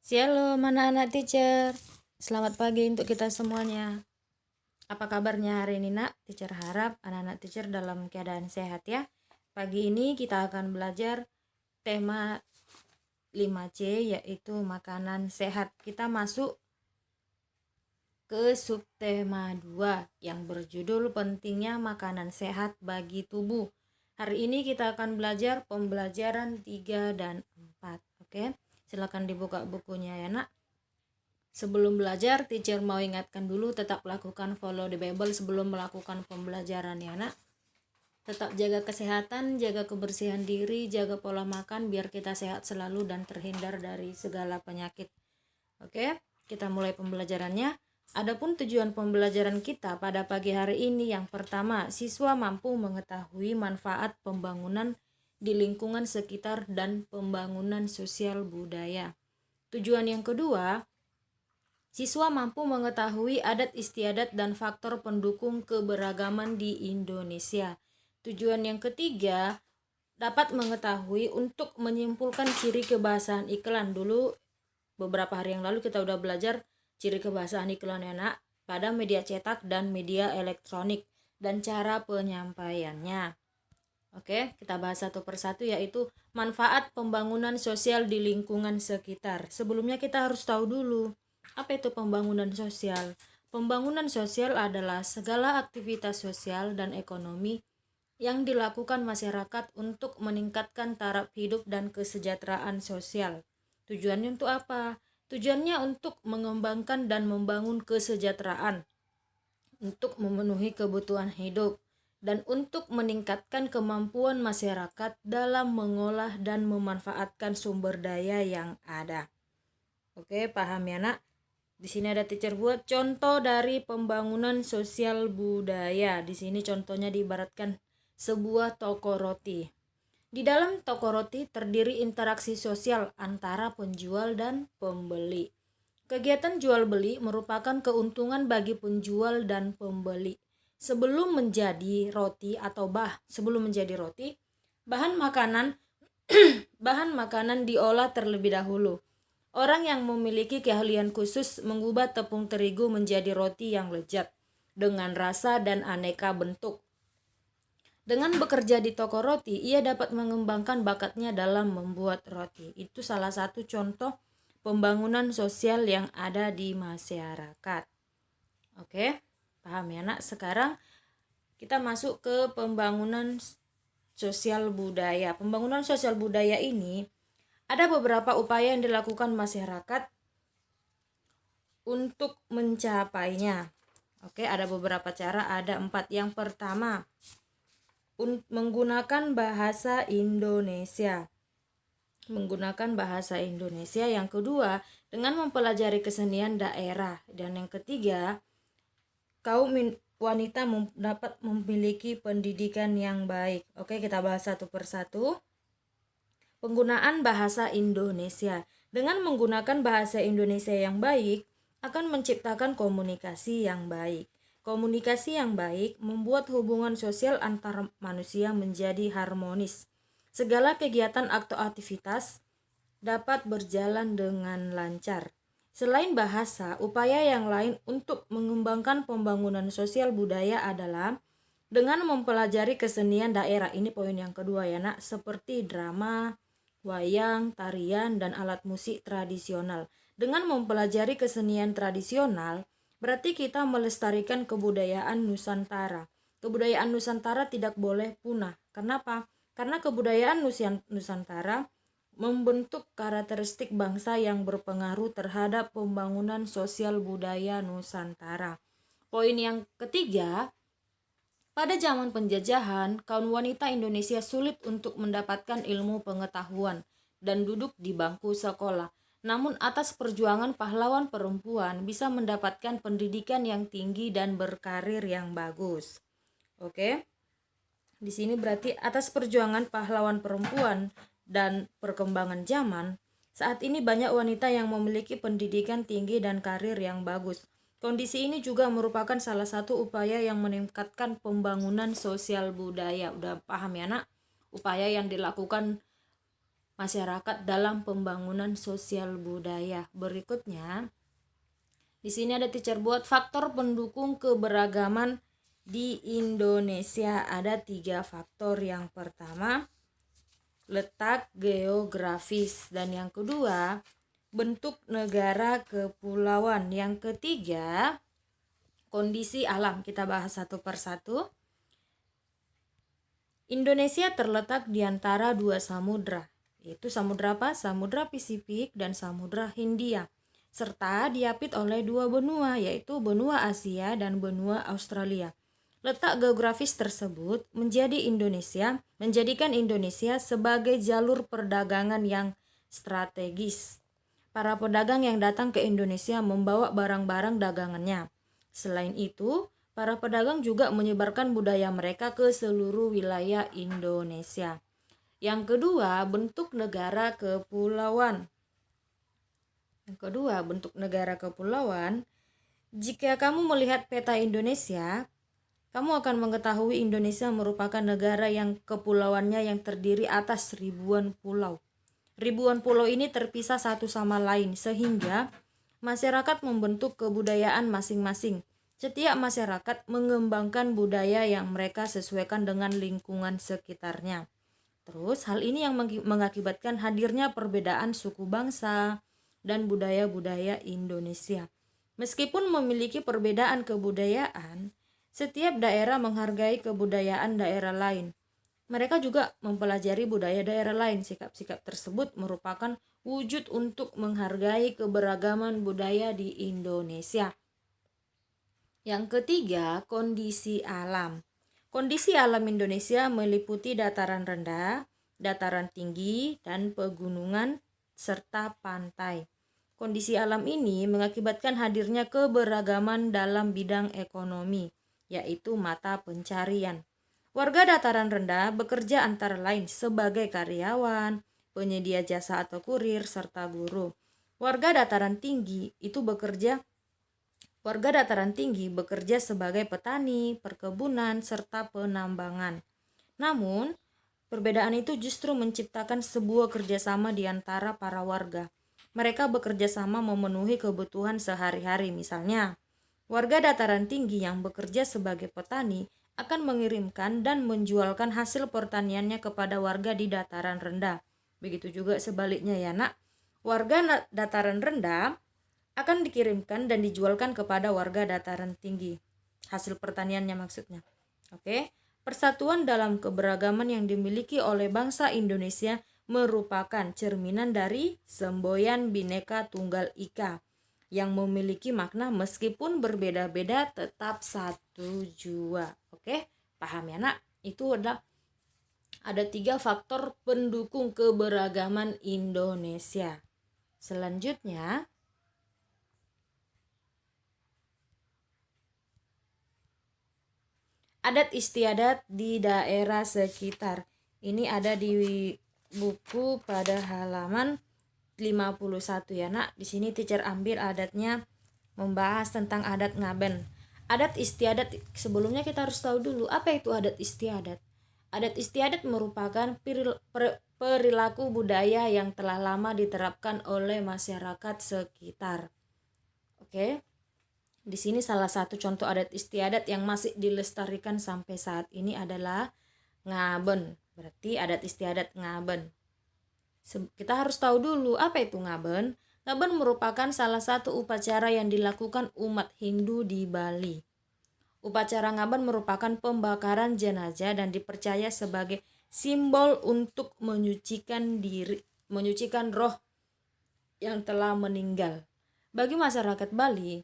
Shalom anak-anak teacher. Selamat pagi untuk kita semuanya. Apa kabarnya hari ini nak? Teacher harap anak-anak teacher dalam keadaan sehat ya. Pagi ini kita akan belajar tema 5C yaitu makanan sehat. Kita masuk ke subtema 2 yang berjudul pentingnya makanan sehat bagi tubuh. Hari ini kita akan belajar pembelajaran 3 dan 4. Oke, silakan dibuka bukunya ya nak. Sebelum belajar, teacher mau ingatkan dulu tetap lakukan follow the Bible sebelum melakukan pembelajaran ya nak. Tetap jaga kesehatan, jaga kebersihan diri, jaga pola makan biar kita sehat selalu dan terhindar dari segala penyakit. Oke, kita mulai pembelajarannya. Adapun tujuan pembelajaran kita pada pagi hari ini yang pertama, siswa mampu mengetahui manfaat pembangunan di lingkungan sekitar dan pembangunan sosial budaya. Tujuan yang kedua, siswa mampu mengetahui adat istiadat dan faktor pendukung keberagaman di Indonesia. Tujuan yang ketiga, dapat mengetahui untuk menyimpulkan ciri kebahasaan iklan. Dulu beberapa hari yang lalu kita udah belajar ciri kebahasaan iklan ya nak, pada media cetak dan media elektronik dan cara penyampaiannya. Oke, kita bahas satu persatu yaitu manfaat pembangunan sosial di lingkungan sekitar. Sebelumnya kita harus tahu dulu, apa itu pembangunan sosial? Pembangunan sosial adalah segala aktivitas sosial dan ekonomi yang dilakukan masyarakat untuk meningkatkan taraf hidup dan kesejahteraan sosial. Tujuannya untuk apa? Tujuannya untuk mengembangkan dan membangun kesejahteraan, untuk memenuhi kebutuhan hidup, dan untuk meningkatkan kemampuan masyarakat dalam mengolah dan memanfaatkan sumber daya yang ada. Oke, paham ya nak? Di sini ada teacher buat contoh dari pembangunan sosial budaya. Di sini contohnya diibaratkan sebuah toko roti. Di dalam toko roti terdiri interaksi sosial antara penjual dan pembeli. Kegiatan jual beli merupakan keuntungan bagi penjual dan pembeli. Sebelum menjadi roti, bahan makanan diolah terlebih dahulu. Orang yang memiliki keahlian khusus mengubah tepung terigu menjadi roti yang lezat dengan rasa dan aneka bentuk. Dengan bekerja di toko roti, ia dapat mengembangkan bakatnya dalam membuat roti. Itu salah satu contoh pembangunan sosial yang ada di masyarakat. Oke, paham ya nak? Sekarang kita masuk ke pembangunan sosial budaya. Pembangunan sosial budaya ini ada beberapa upaya yang dilakukan masyarakat untuk mencapainya. Oke, ada beberapa cara, ada 4. Yang pertama, menggunakan bahasa Indonesia. Yang kedua, dengan mempelajari kesenian daerah. Dan yang ketiga, kaum wanita dapat memiliki pendidikan yang baik. Oke, kita bahas satu persatu. Penggunaan bahasa Indonesia. Dengan menggunakan bahasa Indonesia yang baik, akan menciptakan komunikasi yang baik. Komunikasi yang baik membuat hubungan sosial antar manusia menjadi harmonis. Segala kegiatan atau aktivitas dapat berjalan dengan lancar. Selain bahasa, upaya yang lain untuk mengembangkan pembangunan sosial budaya adalah dengan mempelajari kesenian daerah. Ini poin yang kedua ya nak, seperti drama, wayang, tarian, dan alat musik tradisional. Dengan mempelajari kesenian tradisional, berarti kita melestarikan kebudayaan Nusantara. Kebudayaan Nusantara tidak boleh punah. Kenapa? Karena kebudayaan Nusantara membentuk karakteristik bangsa yang berpengaruh terhadap pembangunan sosial budaya Nusantara. Poin yang ketiga, pada zaman penjajahan, kaum wanita Indonesia sulit untuk mendapatkan ilmu pengetahuan dan duduk di bangku sekolah. Namun atas perjuangan pahlawan perempuan bisa mendapatkan pendidikan yang tinggi dan berkarir yang bagus. Oke. Di sini berarti atas perjuangan pahlawan perempuan dan perkembangan zaman, saat ini banyak wanita yang memiliki pendidikan tinggi dan karir yang bagus. Kondisi ini juga merupakan salah satu upaya yang meningkatkan pembangunan sosial budaya. Udah paham ya nak? Upaya yang dilakukan masyarakat dalam pembangunan sosial budaya. Berikutnya, di sini ada teacher buat faktor pendukung keberagaman di Indonesia. Ada 3 faktor. Yang pertama, letak geografis, dan yang kedua, bentuk negara kepulauan. Yang ketiga, kondisi alam. Kita bahas satu persatu. Indonesia terletak di antara 2 samudra, yaitu samudra apa? Samudra Pasifik dan Samudra Hindia, serta diapit oleh 2 benua, yaitu benua Asia dan benua Australia. Letak geografis tersebut menjadikan Indonesia sebagai jalur perdagangan yang strategis. Para pedagang yang datang ke Indonesia membawa barang-barang dagangannya. Selain itu, para pedagang juga menyebarkan budaya mereka ke seluruh wilayah Indonesia. Yang kedua, bentuk negara kepulauan. Jika kamu melihat peta Indonesia, kamu akan mengetahui Indonesia merupakan negara yang kepulauannya yang terdiri atas ribuan pulau. Ribuan pulau ini terpisah satu sama lain, sehingga masyarakat membentuk kebudayaan masing-masing. Setiap masyarakat mengembangkan budaya yang mereka sesuaikan dengan lingkungan sekitarnya. Terus hal ini yang mengakibatkan hadirnya perbedaan suku bangsa dan budaya-budaya Indonesia. Meskipun memiliki perbedaan kebudayaan, setiap daerah menghargai kebudayaan daerah lain. Mereka juga mempelajari budaya daerah lain. Sikap-sikap tersebut merupakan wujud untuk menghargai keberagaman budaya di Indonesia. Yang ketiga, kondisi alam. Kondisi alam Indonesia meliputi dataran rendah, dataran tinggi, dan pegunungan, serta pantai. Kondisi alam ini mengakibatkan hadirnya keberagaman dalam bidang ekonomi, yaitu mata pencarian. Warga dataran rendah bekerja antara lain sebagai karyawan, penyedia jasa atau kurir, serta buruh. Warga dataran tinggi bekerja sebagai petani, perkebunan, serta penambangan. Namun, perbedaan itu justru menciptakan sebuah kerjasama di antara para warga. Mereka bekerja sama memenuhi kebutuhan sehari-hari. Misalnya, warga dataran tinggi yang bekerja sebagai petani akan mengirimkan dan menjualkan hasil pertaniannya kepada warga di dataran rendah. Begitu juga sebaliknya ya nak. Warga dataran rendah akan dikirimkan dan dijualkan kepada warga dataran tinggi. Hasil pertaniannya maksudnya. Oke. Persatuan dalam keberagaman yang dimiliki oleh bangsa Indonesia merupakan cerminan dari semboyan Bhinneka Tunggal Ika yang memiliki makna meskipun berbeda-beda tetap satu jua. Oke, paham ya nak? Itu ada 3 faktor pendukung keberagaman Indonesia. Selanjutnya, adat istiadat di daerah sekitar. Ini ada di buku pada halaman 51 ya nak. Di sini teacher ambil adatnya, membahas tentang adat Ngaben. Adat istiadat, sebelumnya kita harus tahu dulu apa itu adat istiadat. Adat istiadat merupakan perilaku budaya yang telah lama diterapkan oleh masyarakat sekitar. Oke. Di sini salah satu contoh adat istiadat yang masih dilestarikan sampai saat ini adalah Ngaben. Berarti adat istiadat Ngaben. Kita harus tahu dulu apa itu Ngaben. Ngaben merupakan salah satu upacara yang dilakukan umat Hindu di Bali. Upacara Ngaben merupakan pembakaran jenazah dan dipercaya sebagai simbol untuk menyucikan roh yang telah meninggal. Bagi masyarakat Bali,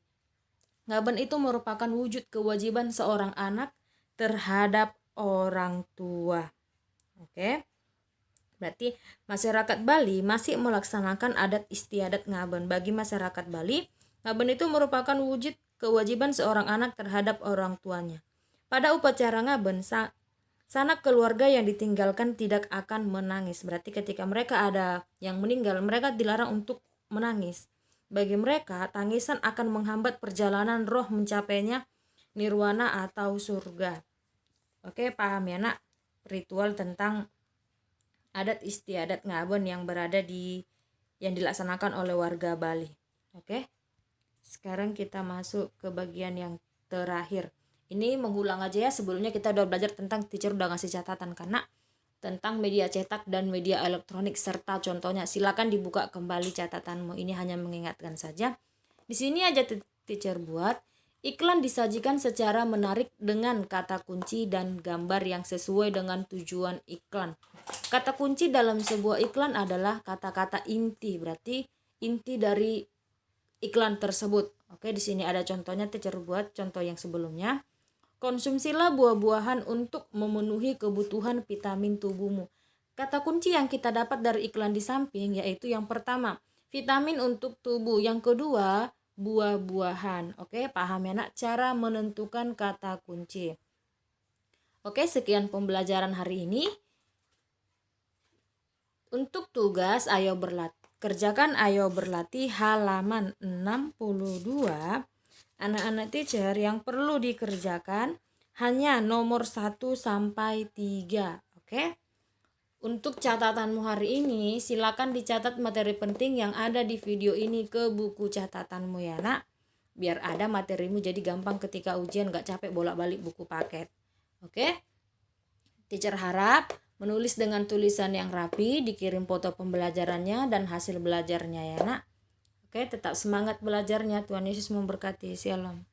Ngaben itu merupakan wujud kewajiban seorang anak terhadap orang tua. Oke. Berarti masyarakat Bali masih melaksanakan adat istiadat Ngaben. Bagi masyarakat Bali, Ngaben itu merupakan wujud kewajiban seorang anak terhadap orang tuanya. Pada upacara Ngaben, sanak keluarga yang ditinggalkan tidak akan menangis. Berarti ketika mereka ada yang meninggal, mereka dilarang untuk menangis. Bagi mereka, tangisan akan menghambat perjalanan roh mencapainya nirwana atau surga. Oke, paham ya nak? Ritual tentang adat istiadat Ngabon yang dilaksanakan oleh warga Bali. Oke. Sekarang kita masuk ke bagian yang terakhir. Ini mengulang aja ya, sebelumnya kita udah belajar tentang teacher udah ngasih catatan karena tentang media cetak dan media elektronik serta contohnya. Silakan dibuka kembali catatanmu. Ini hanya mengingatkan saja. Di sini aja teacher buat iklan disajikan secara menarik dengan kata kunci dan gambar yang sesuai dengan tujuan iklan. Kata kunci dalam sebuah iklan adalah kata-kata inti, berarti inti dari iklan tersebut. Oke, di sini ada contohnya, teacher buat contoh yang sebelumnya. Konsumsilah buah-buahan untuk memenuhi kebutuhan vitamin tubuhmu. Kata kunci yang kita dapat dari iklan di samping yaitu yang pertama, vitamin untuk tubuh. Yang kedua, buah-buahan. Oke, paham ya nak cara menentukan kata kunci. Oke, sekian pembelajaran hari ini. Untuk tugas kerjakan ayo berlatih halaman 62. Anak-anak teacher yang perlu dikerjakan hanya nomor 1 sampai 3. Oke. Untuk catatanmu hari ini, silakan dicatat materi penting yang ada di video ini ke buku catatanmu ya nak. Biar ada materimu jadi gampang ketika ujian, gak capek bolak-balik buku paket. Oke. Teacher harap menulis dengan tulisan yang rapi, dikirim foto pembelajarannya dan hasil belajarnya ya nak. Oke, tetap semangat belajarnya. Tuhan Yesus memberkati. Shalom.